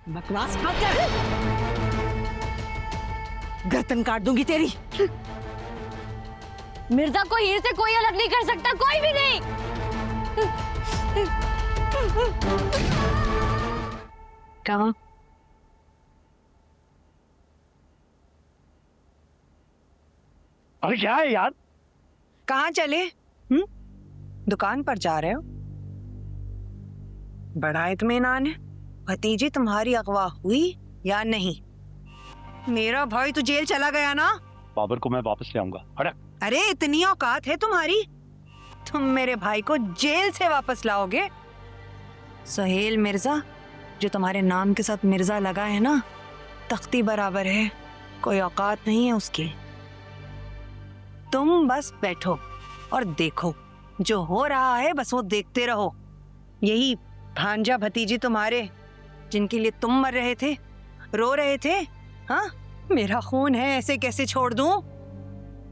बकवास मत कर, गर्दन काट दूंगी तेरी। मिर्जा को हीर से कोई अलग नहीं कर सकता, कोई भी नहीं। कहाँ? अरे क्या है यार? कहाँ चले? दुकान पर जा रहे हो? बड़ा इत्मीनान है। भतीजी तुम्हारी अगवा हुई या नहीं? मेरा भाई तो जेल चला गया ना। बाबर को मैं वापस ले आऊंगा। अरे इतनी औकात है तुम्हारी, तुम मेरे भाई को जेल से वापस लाओगे? सुहेल मिर्जा, जो तुम्हारे नाम के साथ मिर्जा लगा है ना, तख्ती बराबर है, कोई औकात नहीं है उसकी। तुम बस बैठो और देखो, जो हो रहा है बस वो देखते रहो। यही भांजा भतीजी तुम्हारे, जिनके लिए तुम मर रहे थे, रो रहे थे, हाँ? मेरा खून है, ऐसे कैसे छोड़ दूं?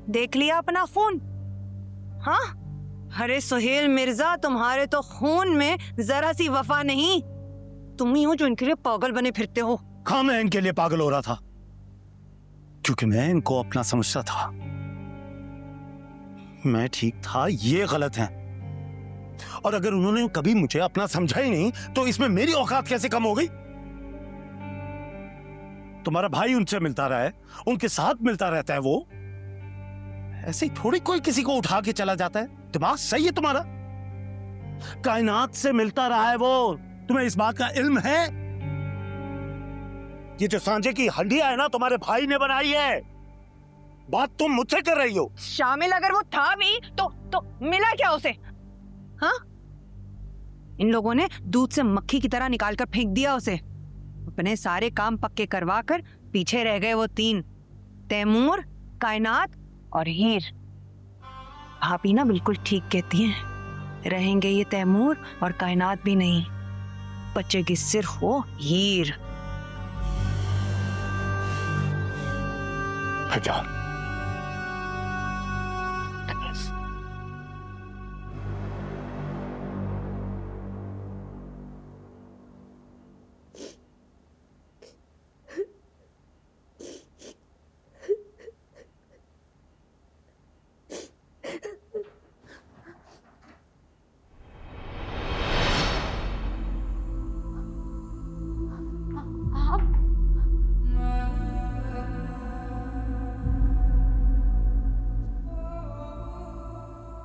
देख लिया अपना खून, हाँ? अरे सुहेल मिर्जा, तुम्हारे तो खून में जरा सी वफा नहीं। तुम ही हो जो इनके लिए पागल बने फिरते हो। हाँ, मैं इनके लिए पागल हो रहा था क्योंकि मैं इनको अपना समझता था। मैं ठीक था, ये गलत है। और अगर उन्होंने कभी मुझे अपना समझा ही नहीं तो इसमें मेरी औकात कैसे कम हो गई? तुम्हारा भाई उनसे मिलता रहा है, उनके साथ मिलता रहता है, वो ऐसे ही थोड़ी कोई किसी को उठा के चला जाता है। दिमाग सही है तुम्हारा? कायनात से मिलता रहा है वो, तुम्हें इस बात का इल्म है? ये जो सांझे की हंडिया है ना, तुम्हारे भाई ने बनाई है। बात तुम मुझसे कर रही हो। शामिल अगर वो था भी तो मिला क्या उसे? हाँ, इन लोगों ने दूध से मक्खी की तरह निकाल कर फेंक दिया उसे। अपने सारे काम पक्के करवा कर पीछे रह गए वो तीन, तैमूर, कायनात और हीर। भाभी ना बिल्कुल ठीक कहती हैं, रहेंगे ये तैमूर और कायनात भी नहीं, बचेगी सिर्फ वो हीर। अच्छा,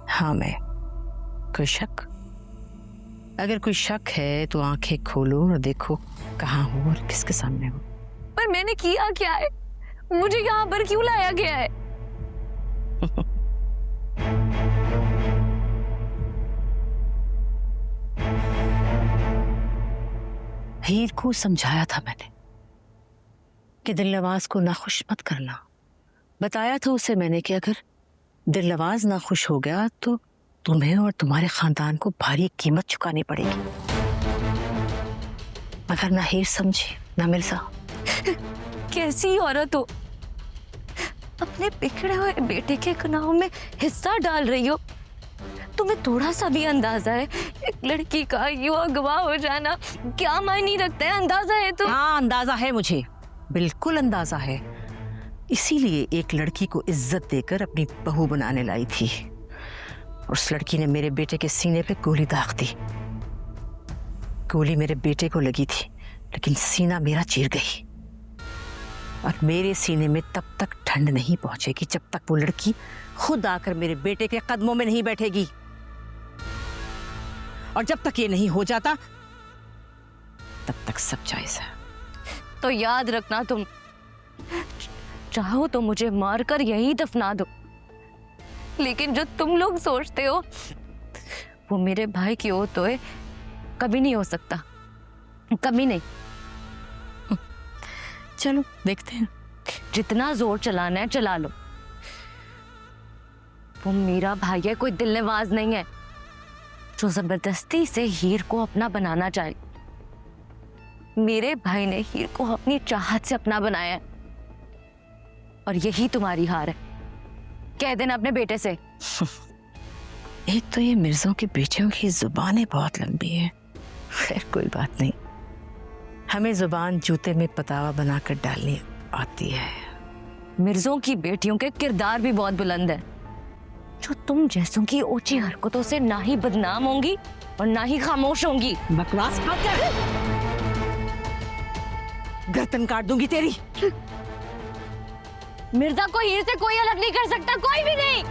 हाँ, मैं। कोई शक? अगर कोई शक है तो आंखें खोलो और देखो कहाँ हो और किसके सामने हो। पर मैंने किया क्या है? मुझे यहाँ पर क्यों लाया गया है? हीर को समझाया था मैंने कि दिलनवाज को नाखुश मत करना। बताया था उसे मैंने कि अगर दिलनवाज नाखुश हो गया तो तुम्हें और तुम्हारे खानदान को भारी कीमत चुकानी पड़ेगी। मगर ना हीर समझी ना मिर्जा। कैसी औरत हो, अपने बिगड़े हुए बेटे के गुनाहों में हिस्सा डाल रही हो। तुम्हें थोड़ा सा भी अंदाजा है एक लड़की का यूं अगवा हो जाना क्या मायने रखता है? अंदाजा है तो? हाँ, अंदाजा है मुझे, बिल्कुल अंदाजा है। इसीलिए एक लड़की को इज्जत देकर अपनी बहू बनाने लाई थी। उस लड़की ने मेरे बेटे के सीने पे गोली दाग दी। गोली मेरे बेटे को लगी थी लेकिन सीना मेरा चीर गई। और मेरे सीने में तब तक ठंड नहीं पहुंचेगी जब तक वो लड़की खुद आकर मेरे बेटे के कदमों में नहीं बैठेगी। और जब तक ये नहीं हो जाता तब तक सब जायज है। तो याद रखना, तुम चाहो तो मुझे मारकर यहीं दफना दो, लेकिन जो तुम लोग सोचते हो वो मेरे भाई की हो तो है, कभी नहीं हो सकता, कभी नहीं। चलो देखते हैं। जितना जोर चलाना है चला लो। वो मेरा भाई है, कोई दिलनवाज नहीं है जो जबरदस्ती से हीर को अपना बनाना चाहे। मेरे भाई ने हीर को अपनी चाहत से अपना बनाया है और यही तुम्हारी हार है। कह देना अपने बेटे से। एक तो ये मिर्जों के बेटियों की जुबानें बहुत लंबी है। खैर कोई बात नहीं, हमें जुबान जूते में पतावा बनाकर डालनी आती है। मिर्जों की बेटियों के किरदार भी बहुत बुलंद है, जो तुम जैसों की ऊंची हरकतों से ना ही बदनाम होंगी और ना ही खामोश होंगी। बकवास मत कर, गर्दन काट दूंगी तेरी। मिर्जा को हीर से कोई अलग नहीं कर सकता, कोई भी नहीं।